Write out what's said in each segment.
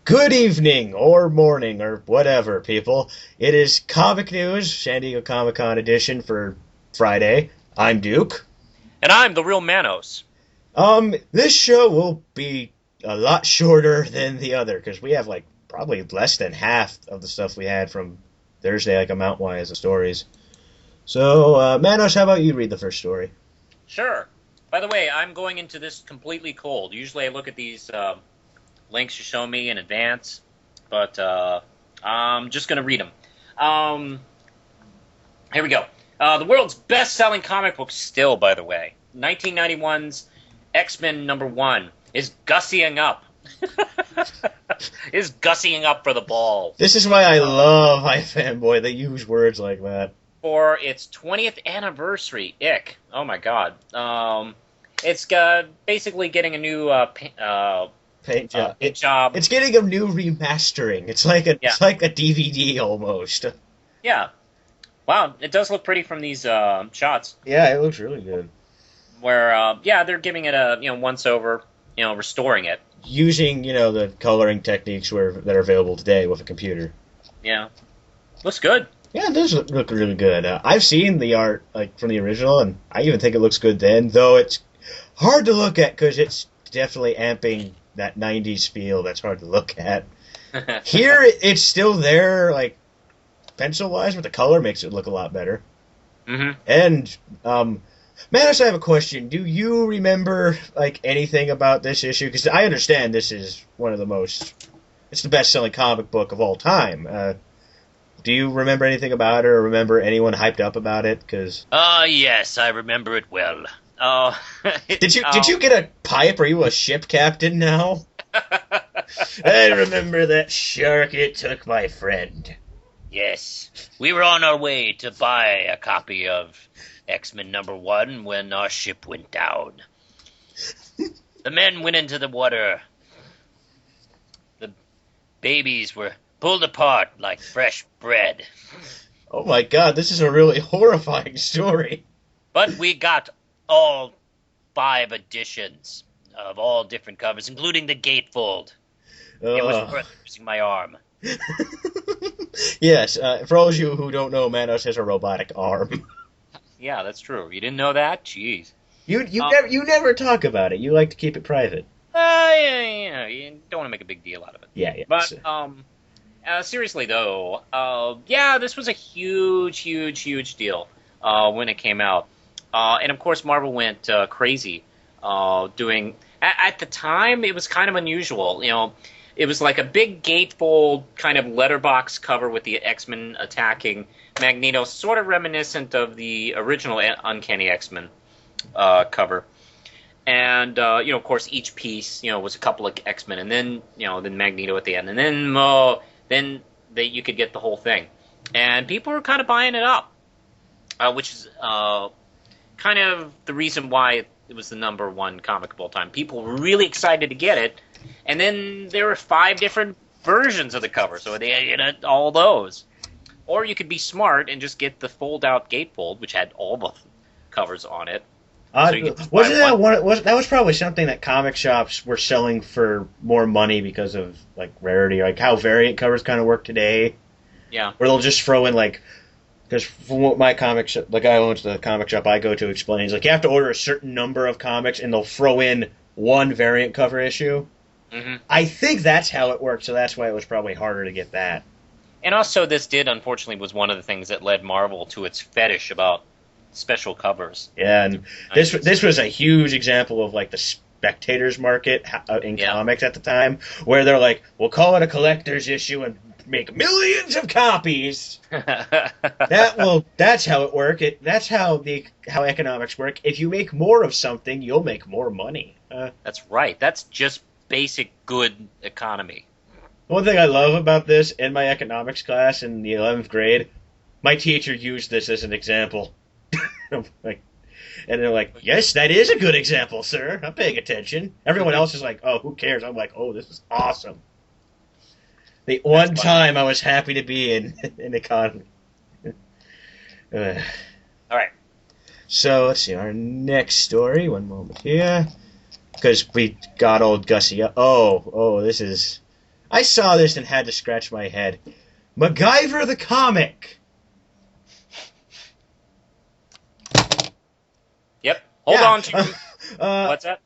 Good evening, or morning, or whatever, people. It is Comic News, San Diego Comic Con edition for Friday. I'm Duke. And I'm the real Manos. This show will be a lot shorter than the other, because we have, probably less than half of the stuff we had from Thursday, amount-wise of stories. So, Manos, how about you read the first story? Sure. By the way, I'm going into this completely cold. Usually I look at these links you show me in advance, but I'm just going to read them. Here we go. The world's best-selling comic book still, by the way. 1991's X-Men #1 is gussying up. Is gussying up for the ball. This is why I love iFanboy. They use words like that. For its 20th anniversary, ick. Oh my god. It's basically getting a new Paint job. job. It's getting a new remastering. It's like a DVD almost. Yeah. Wow, it does look pretty from these shots. Yeah, it looks really good. Where they're giving it a once over, restoring it using the coloring techniques that are available today with a computer. Yeah, looks good. Yeah, it does look really good. I've seen the art from the original, and I even think it looks good then. Though it's hard to look at because it's definitely amping that '90s feel. That's hard to look at. Here, it's still there, pencil-wise, but the color makes it look a lot better. Mm-hmm. And Manos, I have a question. Do you remember anything about this issue? Because I understand this is it's the best-selling comic book of all time. Do you remember anything about it, or remember anyone hyped up about it? Yes, I remember it well. Did you get a pipe? Are you a ship captain now? I remember that shark. It took my friend. Yes, we were on our way to buy a copy of X-Men #1 when our ship went down. The men went into the water. The babies were pulled apart like fresh bread. Oh my god, this is a really horrifying story. But we got all 5 editions of all different covers, including the gatefold. It was worth losing my arm. Yes, for all of you who don't know, Manos has a robotic arm. Yeah, that's true. You didn't know that? Jeez. You never talk about it. You like to keep it private. Yeah, you don't want to make a big deal out of it. Yeah. But, seriously though, this was a huge deal, when it came out. And of course Marvel went, crazy, doing, at the time, it was kind of unusual, it was like a big gatefold kind of letterbox cover with the X-Men attacking Magneto, sort of reminiscent of the original Uncanny X-Men, cover. And, of course, each piece, was a couple of X-Men, and then, then Magneto at the end, and then you could get the whole thing. And people were kind of buying it up, which is kind of the reason why it was the #1 comic of all time. People were really excited to get it, and then there were 5 different versions of the cover, so they had all those. Or you could be smart and just get the fold-out gatefold, which had all the covers on it. So wasn't that that was probably something that comic shops were selling for more money because of rarity, like how variant covers kind of work today. Yeah, where they'll just throw in because from what my comic shop, the guy who owns the comic shop I go to explains, you have to order a certain number of comics and they'll throw in one variant cover issue. Mm-hmm. I think that's how it worked, so that's why it was probably harder to get that. And also, unfortunately, was one of the things that led Marvel to its fetish about special covers. Yeah, and this was a huge example of the spectators market in comics at the time, where they're like, we'll call it a collector's issue and make millions of copies. That's how it works. That's how economics work. If you make more of something, you'll make more money. That's right. That's just basic good economy. One thing I love about this, in my economics class in the 11th grade, my teacher used this as an example. And they're like, yes, that is a good example, sir. I'm paying attention. Everyone else is like, oh, who cares? I'm like, oh, this is awesome. The one time I was happy to be in economy. All right. So let's see our next story. One moment here, because we got old Gussie. This is. I saw this and had to scratch my head. MacGyver the Comic. Yep. Hold on to. What's that?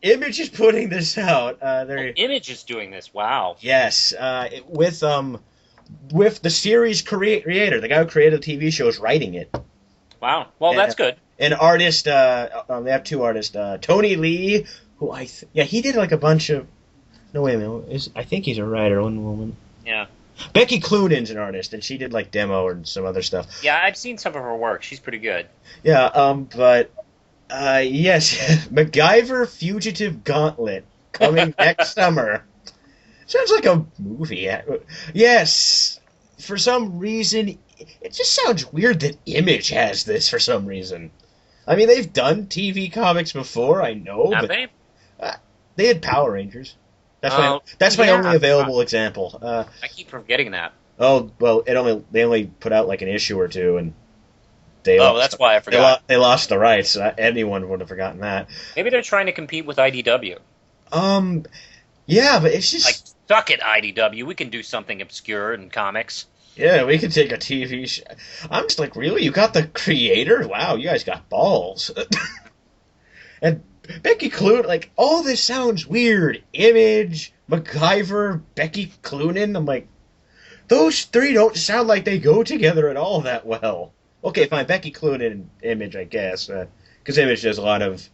Image is putting this out. Image is doing this. Wow. Yes, with the series creator, the guy who created the TV show, is writing it. Wow. Well, that's good. An artist. They have two artists. Tony Lee, who he did like a bunch of. No, wait a minute. I think he's a writer. One moment. Yeah. Becky Cloonan's an artist, and she did like demo and some other stuff. Yeah, I've seen some of her work. She's pretty good. Yeah. Yes, MacGyver Fugitive Gauntlet coming next summer. Sounds like a movie. Yes, for some reason, it just sounds weird that Image has this for some reason. I mean, they've done TV comics before, I know, Have but they? They had Power Rangers. That's my only available example. I keep forgetting that. Oh well, they only put out like an issue or two, and that's why I forgot. They lost the rights. Anyone would have forgotten that. Maybe they're trying to compete with IDW. Yeah, but it's just like, suck it, IDW. We can do something obscure in comics. Yeah, we can take a TV show. I'm just like, really? You got the creator? Wow, you guys got balls. And Becky Cloonan, like, all this sounds weird. Image, MacGyver, Becky Cloonan. I'm like, those three don't sound like they go together at all that well. Okay, fine, Becky Cloonan and Image, I guess. Because Image does a lot of,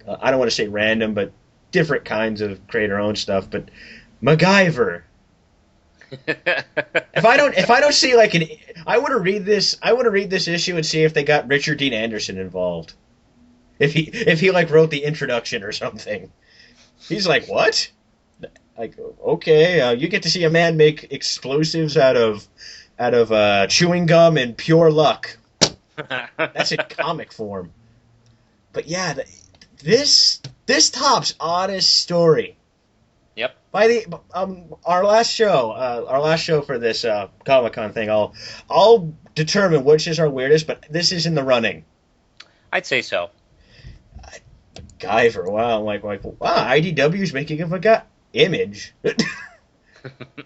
I don't want to say random, but different kinds of creator-owned stuff. But MacGyver. If I don't see like I want to read this issue and see if they got Richard Dean Anderson involved. If he like wrote the introduction or something. He's like, what? Like, okay, you get to see a man make explosives out of chewing gum and pure luck. That's in comic form. But yeah, this tops Honest Story. Yep. By the our last show for this Comic-Con thing, I'll determine which is our weirdest, but this is in the running. I'd say so. MacGyver, wow, I'm like wow, IDW's making a Image.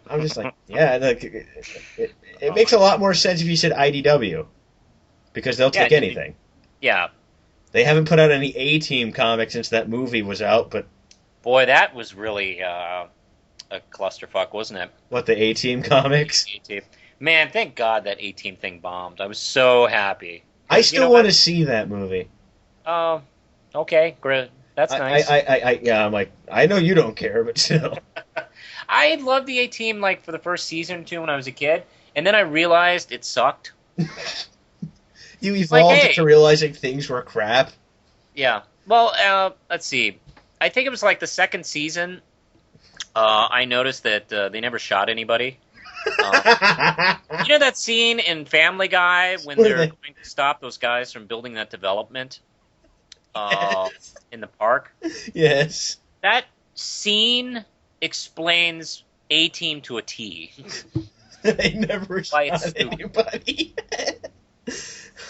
I'm just like, yeah, like, it makes a lot more sense if you said IDW, because they'll take anything. Yeah. They haven't put out any A-Team comics since that movie was out, but boy, that was really a clusterfuck, wasn't it? What, the A-Team comics? A-Team. Man, thank God that A-Team thing bombed. I was so happy. I still want to see that movie. Okay, great. That's nice. I'm like, I know you don't care, but still. I loved the A-Team like for the first season or two when I was a kid, and then I realized it sucked. You evolved into realizing things were crap. Yeah. Well, let's see. I think it was like the second season. I noticed that they never shot anybody. You know that scene in Family Guy when they're going to stop those guys from building that development in the park? Yes. That scene explains A-Team to a T. They never shot anybody.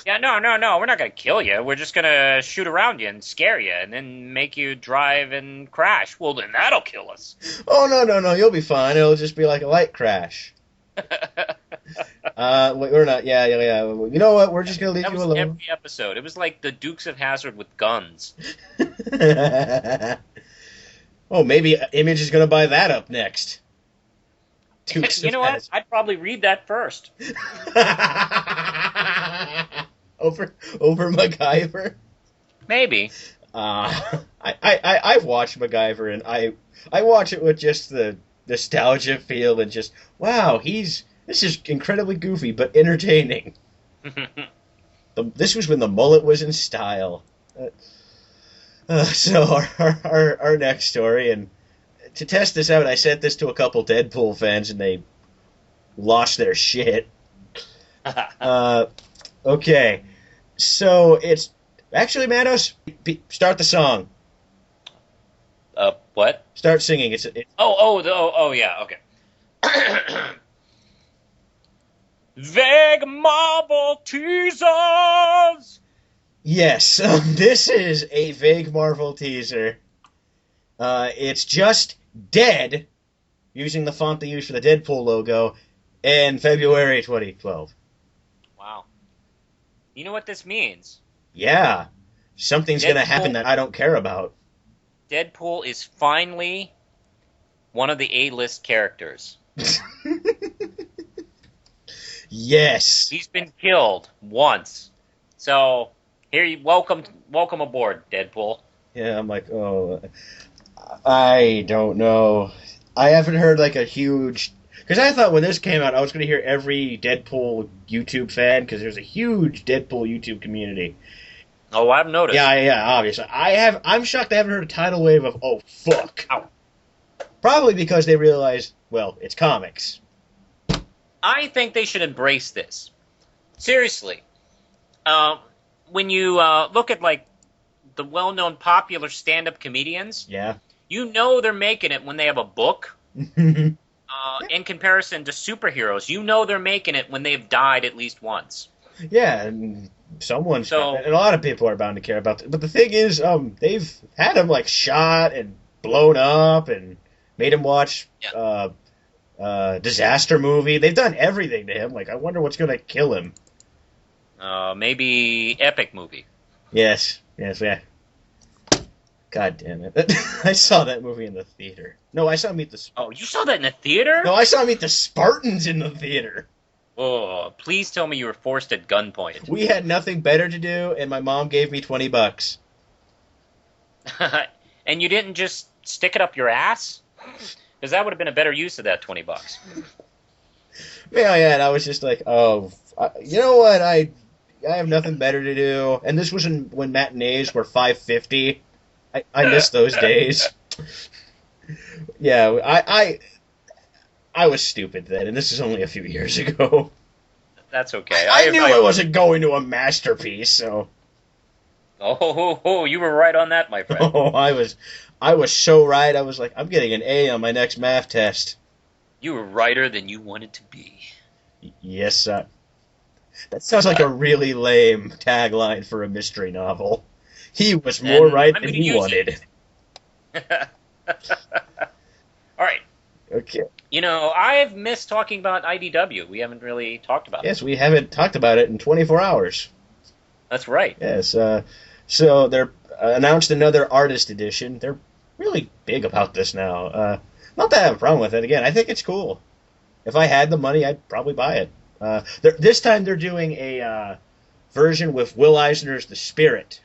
Yeah, no, we're not going to kill you. We're just going to shoot around you and scare you and then make you drive and crash. Well, then that'll kill us. Oh, no, you'll be fine. It'll just be like a light crash. We're not, yeah. You know what? We're just going to leave you alone. Every episode. It was like the Dukes of Hazzard with guns. Oh, maybe Image is going to buy that up next. You know what? I'd probably read that first. Over MacGyver? Maybe. I've watched MacGyver, and I watch it with just the nostalgia feel and just, wow, this is incredibly goofy, but entertaining. This was when the mullet was in style. So our next story, and to test this out, I sent this to a couple Deadpool fans, and they lost their shit. Okay, so it's actually, Manos, start the song. What? Start singing. It's yeah, okay. Vague Marvel teasers. Yes, this is a vague Marvel teaser. It's just dead, using the font they used for the Deadpool logo, in February 2012. Wow. You know what this means? Yeah, something's gonna happen Deadpool that I don't care about. Deadpool is finally one of the A-list characters. Yes. He's been killed once. So, here you welcome aboard, Deadpool. Yeah, I'm like, oh, I don't know. I haven't heard like a huge. Because I thought when this came out, I was going to hear every Deadpool YouTube fan, because there's a huge Deadpool YouTube community. Oh, I've noticed. Yeah, obviously. I'm shocked I haven't heard a tidal wave of, oh, fuck. Ow. Probably because they realize, well, it's comics. I think they should embrace this. Seriously. When you look at, like, the well-known popular stand-up comedians, Yeah. you know they're making it when they have a book. In comparison to superheroes, you know they're making it when they've died at least once. Yeah, and and a lot of people are bound to care about it. But the thing is, they've had him, like, shot and blown up and made him watch disaster movie. They've done everything to him. Like, I wonder what's going to kill him. Maybe epic movie. Yes, yeah. God damn it. I saw that movie in the theater. No, I saw Meet the Oh, you saw that in the theater? No, I saw Meet the Spartans in the theater. Oh, please tell me you were forced at gunpoint. We had nothing better to do, and my mom gave me $20. And you didn't just stick it up your ass? Because that would have been a better use of that $20. Yeah, and I was just like, oh, you know what? I have nothing better to do. And this was when matinees were $5.50. I miss those days. Yeah, I was stupid then, and this is only a few years ago. That's okay. I knew I wasn't going to a masterpiece, so. Oh, you were right on that, my friend. Oh, I was so right. I was like, I'm getting an A on my next math test. You were righter than you wanted to be. Yes, that sounds like a really lame tagline for a mystery novel. He was more right than he wanted. All right. Okay. You know, I've missed talking about IDW. We haven't really talked about it. Yes, we haven't talked about it in 24 hours. That's right. Yes. So they're announced another artist edition. They're really big about this now. Not that I have a problem with it. Again, I think it's cool. If I had the money, I'd probably buy it. This time they're doing a version with Will Eisner's The Spirit.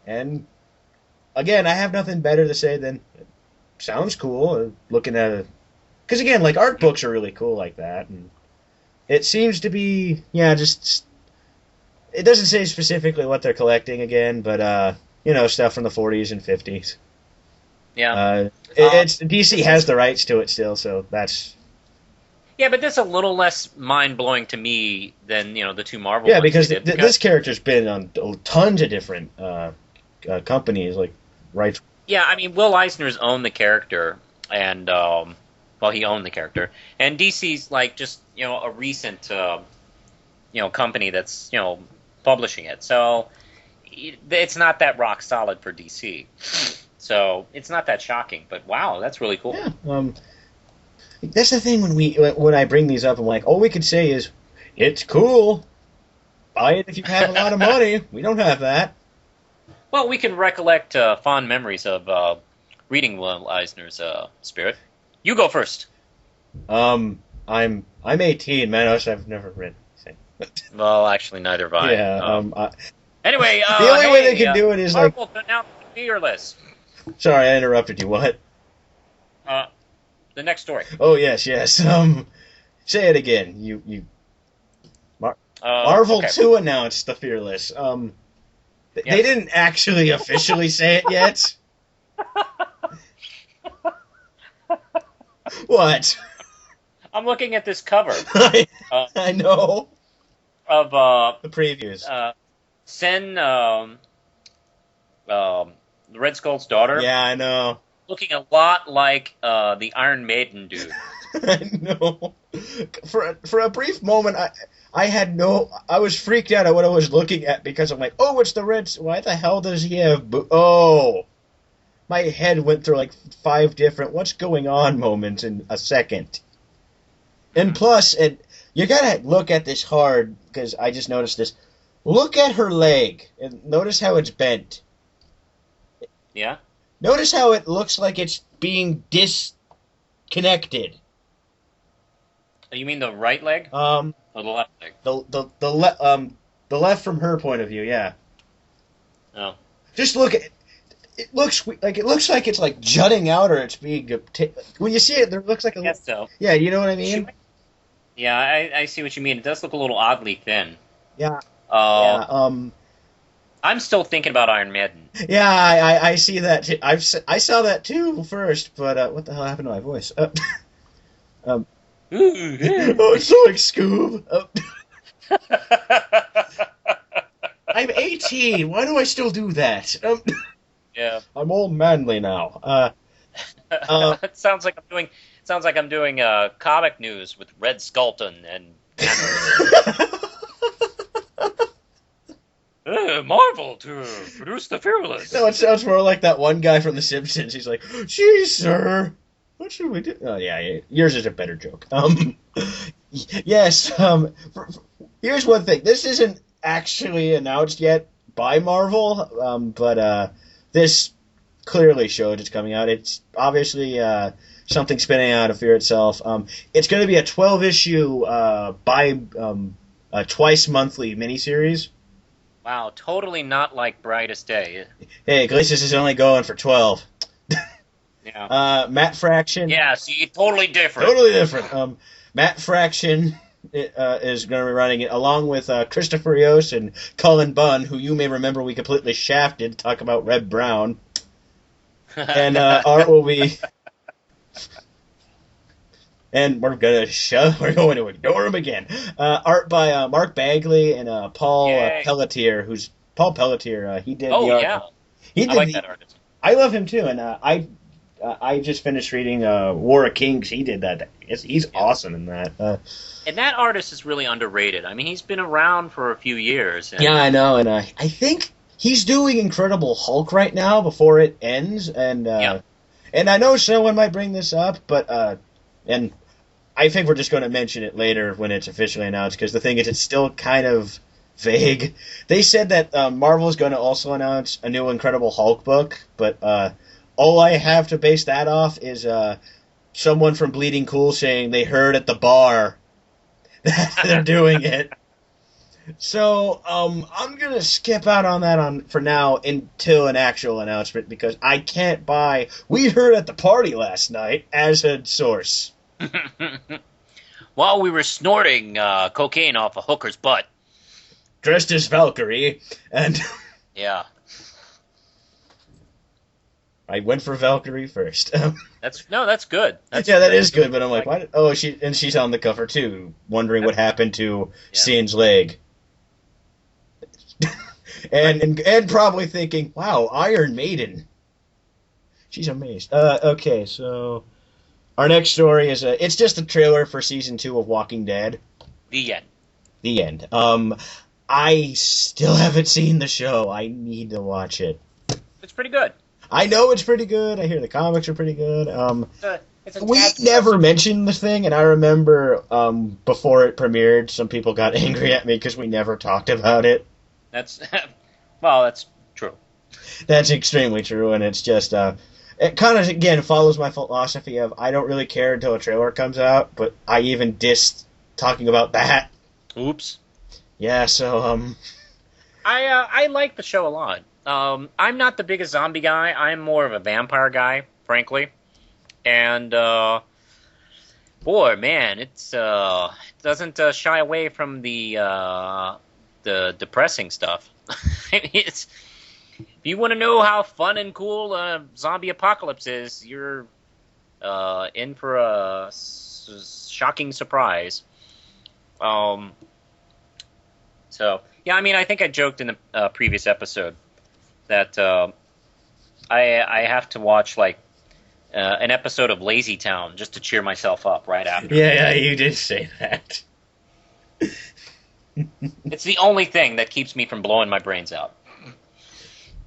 And, again, I have nothing better to say than it sounds cool. Looking at it. Because, again, like, art books are really cool like that. And it seems to be, just... It doesn't say specifically what they're collecting again, but, stuff from the 40s and 50s. Yeah. It's DC has the rights to it still, so that's... Yeah, but that's a little less mind-blowing to me than, the two Marvel Yeah, ones because they did, this character's been on tons of different companies, like, rights. Yeah, I mean, Will Eisner's owned the character, and, he owned the character. And DC's, like, just, a recent, company that's, publishing it. So, it's not that rock solid for DC. So, it's not that shocking. But, wow, that's really cool. Yeah, that's the thing when I bring these up, I'm like, all we could say is, it's cool. Buy it if you have a lot of money. We don't have that. Well, we can recollect fond memories of reading Will Eisner's Spirit. You go first. I'm 18, Manos. I've never read anything. Well, actually, neither have I. Yeah. Anyway, the only way they can do it is Marvel announced Fearless. Sorry, I interrupted you. What? The next story. Oh yes. Say it again. Marvel okay. 2 announced the Fearless. They didn't actually officially say it yet. What? I'm looking at this cover. I know. Of the previews. Sen, the Red Skull's daughter. Yeah, I know. Looking a lot like the Iron Maiden dude. I know. For a brief moment, I was freaked out at what I was looking at because I'm like, oh, it's the red. Why the hell does he have? Oh, my head went through like 5 different what's going on moments in a second. And plus, you gotta look at this hard because I just noticed this. Look at her leg and notice how it's bent. Yeah. Notice how it looks like it's being disconnected. You mean the right leg? Or the left leg? The left from her point of view, yeah. Oh. Just look at it. It looks like it's like jutting out, or it's being when you see it, there looks like a. I guess so. Yeah, you know what I mean. Yeah, I see what you mean. It does look a little oddly thin. Yeah. I'm still thinking about Iron Maiden. Yeah, I see that too. I saw that too first, but what the hell happened to my voice? Oh, it's so like Scoob. I'm 18. Why do I still do that? Yeah. I'm old manly now. It sounds like I'm doing comic news with Red Skelton and Marvel to produce the Fearless. No, it sounds more like that one guy from The Simpsons. He's like, "Geez, sir, what should we do?" Oh, yeah, yours is a better joke. Yes. Here's one thing. This isn't actually announced yet by Marvel, but this clearly showed it's coming out. It's obviously something spinning out of Fear itself. It's going to be a 12-issue twice monthly miniseries. Wow, totally not like Brightest Day. Hey, Iglesias is only going for 12. Yeah. Matt Fraction. Yeah, see, totally different. Totally different. Matt Fraction is going to be running it, along with Christopher Rios and Cullen Bunn, who you may remember we completely shafted to talk about Red Brown. And art will be... And we're going to ignore him again. Art by Mark Bagley and Paul Pelletier, who's... Paul Pelletier, he did the art. Yeah. He did I like that artist. I love him, too, and I just finished reading War of Kings. He did that. He's awesome in that. And that artist is really underrated. I mean, he's been around for a few years. And... Yeah, I know, and I think he's doing Incredible Hulk right now before it ends, and and I know someone might bring this up, but and I think we're just going to mention it later when it's officially announced, because the thing is, it's still kind of vague. They said that Marvel is going to also announce a new Incredible Hulk book, but all I have to base that off is someone from Bleeding Cool saying they heard at the bar that they're doing it. So I'm going to skip out on that for now until an actual announcement, because I can't buy "we heard at the party last night" as a source. While we were snorting cocaine off a hooker's butt. Dressed as Valkyrie, and... Yeah. I went for Valkyrie first. That's good. That is good, but I'm like, why? She's on the cover too, wondering what happened to Cian's leg. and probably thinking, wow, Iron Maiden. She's amazed. Okay, so... Our next story is it's just a trailer for season 2 of Walking Dead. The end. The end. I still haven't seen the show. I need to watch it. It's pretty good. I know it's pretty good. I hear the comics are pretty good. We never mentioned the thing, and I remember before it premiered, some people got angry at me because we never talked about it. That's that's true. That's extremely true, and it's just it kind of, again, follows my philosophy of I don't really care until a trailer comes out, but I even dissed talking about that. Oops. Yeah, so, I like the show a lot. I'm not the biggest zombie guy. I'm more of a vampire guy, frankly. And, boy, man, it doesn't shy away from the depressing stuff. If you want to know how fun and cool zombie apocalypse is, you're in for a shocking surprise. So, yeah, I mean, I think I joked in the previous episode that I have to watch, like, an episode of Lazy Town just to cheer myself up right after. Yeah, you did say that. It's the only thing that keeps me from blowing my brains out.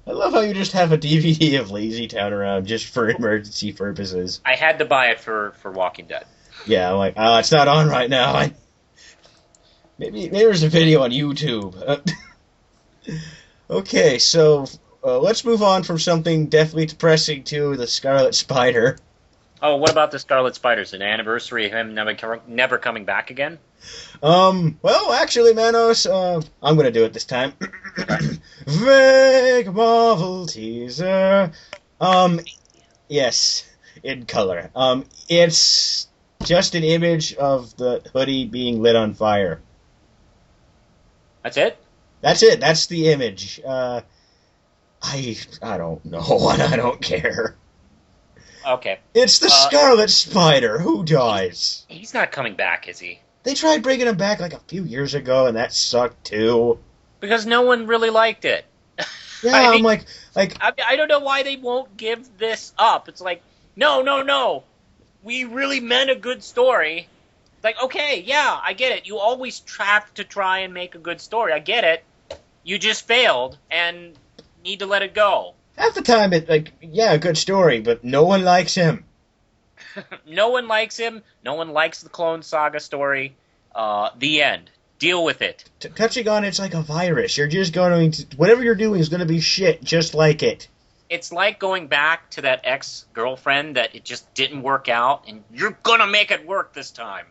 I love how you just have a DVD of Lazy Town around just for emergency purposes. I had to buy it for Walking Dead. Yeah, I'm like, it's not on right now. Maybe there's a video on YouTube. Okay, so let's move on from something definitely depressing to the Scarlet Spider. Oh, what about the Scarlet Spiders? An anniversary of him never coming back again? Well, actually, Manos, I'm gonna do it this time. Vague Marvel teaser. Yes, in color. It's just an image of the hoodie being lit on fire. That's it? That's it. That's the image. I don't know. I don't care. Okay. It's the Scarlet Spider. Who dies? He's not coming back, is he? They tried bringing him back like a few years ago, and that sucked too. Because no one really liked it. Yeah, I'm like I don't know why they won't give this up. It's like, no. We really meant a good story. Like, okay, yeah, I get it. You always have to try and make a good story. I get it. You just failed and need to let it go. half the time a good story, but no one likes him. No one likes him. No one likes the Clone Saga story. The end. Deal with it. Touching on it's like a virus. You're just going to... Whatever you're doing is going to be shit just like it. It's like going back to that ex-girlfriend that it just didn't work out, and you're going to make it work this time.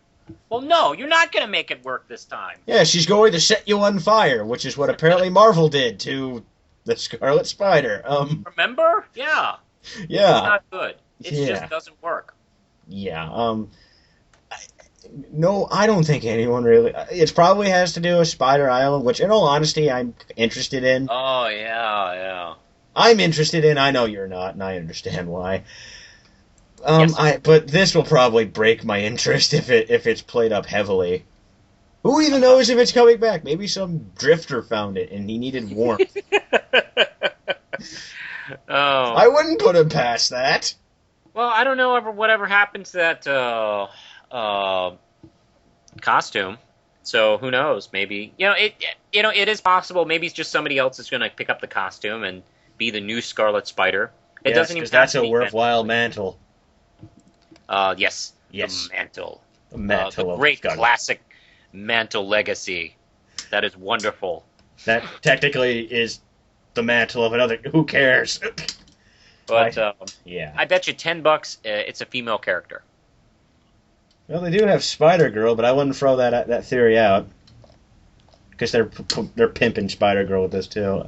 Well, no, you're not going to make it work this time. Yeah, she's going to set you on fire, which is what apparently Marvel did to the Scarlet Spider. Remember? Yeah. Yeah. It's not good. It just doesn't work. Yeah. No, I don't think anyone really... It probably has to do with Spider Island, which, in all honesty, I'm interested in. Oh, yeah. I'm interested in. I know you're not, and I understand why. Yes. But this will probably break my interest if it's played up heavily. Who even knows if it's coming back? Maybe some drifter found it and he needed warmth. Oh. I wouldn't put him past that. Well, I don't know whatever happened to that costume. So who knows? Maybe it is possible. Maybe it's just somebody else is going to pick up the costume and be the new Scarlet Spider. It doesn't even have that's to a be worthwhile mantle. Yes. Yes. The mantle. The mantle the great of Scarlet. classic mantle legacy. That is wonderful. That technically is the mantle of another. Who cares? But yeah. I bet you $10 it's a female character. Well, they do have Spider Girl, but I wouldn't throw that theory out because they're pimping Spider Girl with this too.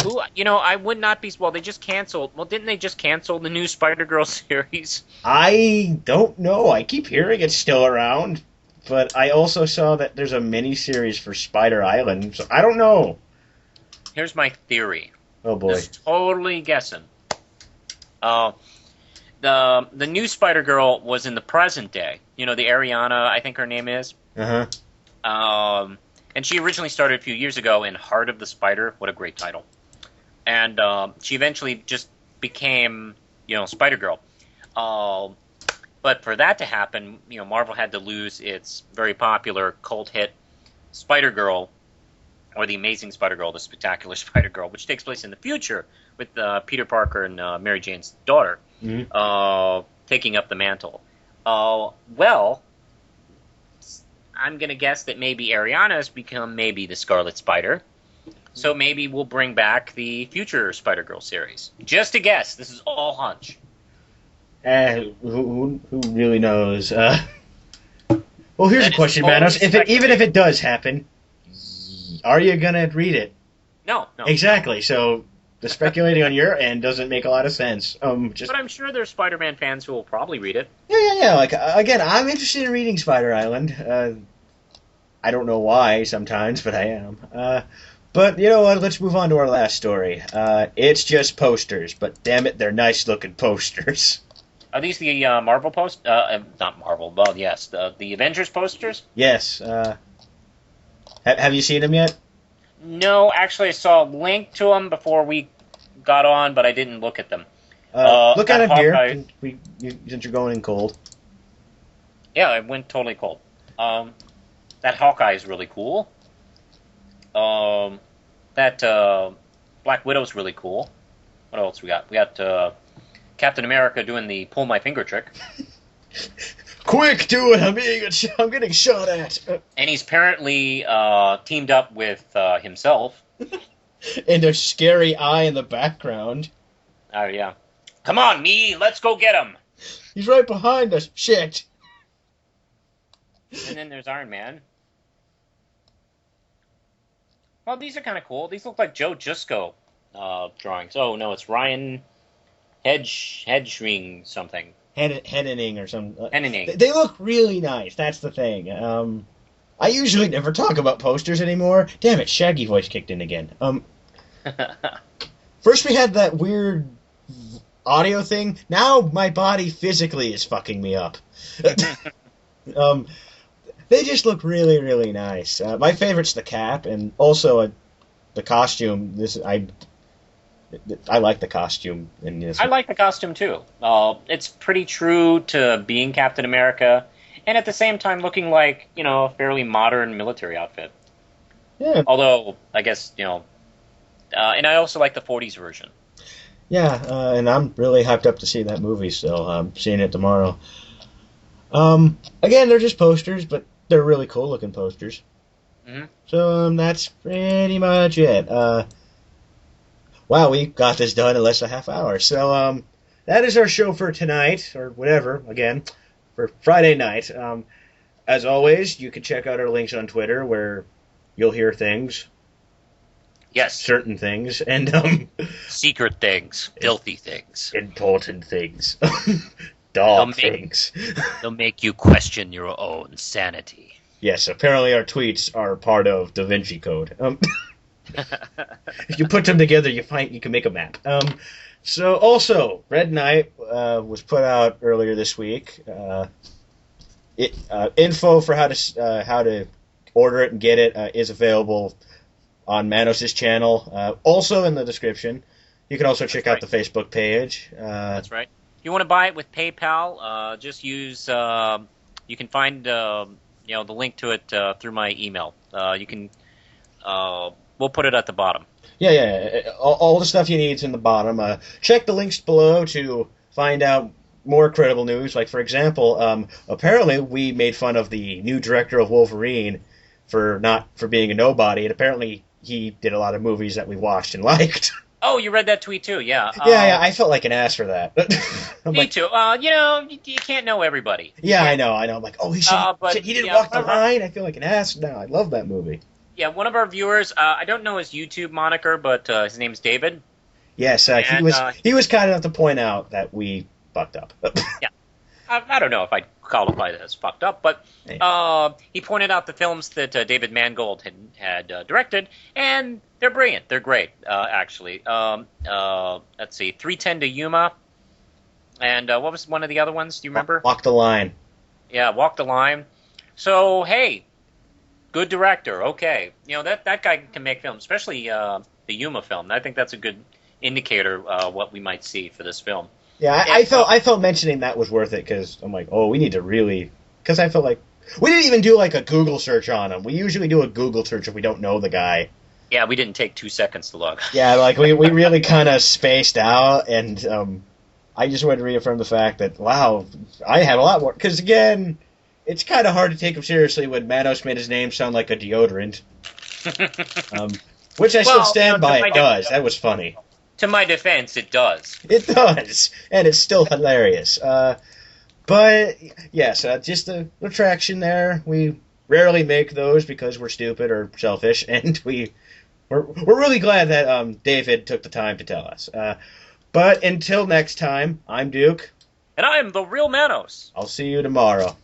Who, I would not be. Well, they just canceled. Well, didn't they just cancel the new Spider Girl series? I don't know. I keep hearing it's still around, but I also saw that there's a miniseries for Spider Island, so I don't know. Here's my theory. Oh boy. Just totally guessing. The new Spider Girl was in the present day. The Ariana, I think her name is. Uh-huh. And she originally started a few years ago in Heart of the Spider. What a great title. And she eventually just became, Spider Girl. But for that to happen, Marvel had to lose its very popular cult hit Spider Girl, or The Amazing Spider Girl, The Spectacular Spider Girl, which takes place in the future with Peter Parker and Mary Jane's daughter taking up the mantle. Well, I'm going to guess that maybe Ariana has become maybe the Scarlet Spider. So maybe we'll bring back the future Spider-Girl series. Just a guess. This is all hunch. Who really knows? Well, here's a question, totally Manos. Even if it does happen, are you gonna read it? No. Exactly. So the speculating on your end doesn't make a lot of sense. But I'm sure there's Spider-Man fans who will probably read it. Yeah. Like again, I'm interested in reading Spider Island. I don't know why sometimes, but I am. But you know what? Let's move on to our last story. It's just posters, but damn it, they're nice looking posters. Are these the Marvel not Marvel, well, yes, the Avengers posters? Yes. Have you seen them yet? No, actually, I saw a link to them before we got on, but I didn't look at them. Look at them Hawkeye, here, since you're going in cold. Yeah, I went totally cold. That Hawkeye is really cool. That Black Widow's really cool. What else we got? We got Captain America doing the pull my finger trick. Quick, do it! I'm getting shot at. And he's apparently teamed up with himself. And a scary eye in the background. Oh, yeah. Come on, me, let's go get him! He's right behind us. Shit. And then there's Iron Man. Well, these are kind of cool. These look like Joe Jusko drawings. Oh, no, it's Ryan Hedgering something. Henning or something. Henning. They look really nice. That's the thing. I usually never talk about posters anymore. Damn it, Shaggy voice kicked in again. First we had that weird audio thing. Now my body physically is fucking me up. They just look really, really nice. My favorite's the cap, and also the costume. I like the costume in this. I like the costume too. It's pretty true to being Captain America, and at the same time looking like a fairly modern military outfit. Yeah. Although I guess and I also like the '40s version. Yeah, and I'm really hyped up to see that movie still. I'm seeing it tomorrow. Again, they're just posters, but they're really cool looking posters. Mm-hmm. So that's pretty much it. Wow, we got this done in less than a half hour. So that is our show for tonight, or whatever, again, for Friday night. As always, you can check out our links on Twitter where you'll hear things. Yes. Certain things. And secret things. Filthy things. Important things. Dog things. They'll make you question your own sanity. Yes, apparently our tweets are part of Da Vinci Code. If you put them together, you can make a map. So also, Red Knight was put out earlier this week. Info for how to order it and get it is available on Manos' channel. Also in the description. You can also check out the Facebook page. That's right. If you want to buy it with PayPal, just use. You can find the link to it through my email. You can. We'll put it at the bottom. Yeah. All the stuff you need is in the bottom. Check the links below to find out more credible news. Like, for example, apparently we made fun of the new director of Wolverine for being a nobody, and apparently he did a lot of movies that we watched and liked. Oh, you read that tweet too, yeah. Yeah, I felt like an ass for that. Me too. You can't know everybody. Yeah, I know. I'm like, oh, shit, he didn't walk the line? I feel like an ass now. I love that movie. Yeah, one of our viewers, I don't know his YouTube moniker, but his name's David. Yes, he was kind enough to point out that we fucked up. Yeah. I don't know if I'd qualify that as fucked up, but he pointed out the films that David Mangold had directed, and they're brilliant. They're great, actually. Let's see, 310 to Yuma, and what was one of the other ones? Do you remember? Walk the Line. Yeah, Walk the Line. So, hey, good director. Okay, that guy can make films, especially the Yuma film. I think that's a good indicator what we might see for this film. Yeah, I felt mentioning that was worth it because I'm like, oh, we need to really, because I felt like we didn't even do like a Google search on him. We usually do a Google search if we don't know the guy. Yeah, we didn't take 2 seconds to look. Yeah, like we really kind of spaced out, and I just wanted to reaffirm the fact that wow, I had a lot more because again, it's kind of hard to take him seriously when Manos made his name sound like a deodorant, which I still stand by. It does. That was funny. To my defense, it does. It does, and it's still hilarious. But yes, just a retraction there. We rarely make those because we're stupid or selfish, and we're really glad that David took the time to tell us. But until next time, I'm Duke, and I'm the real Manos. I'll see you tomorrow.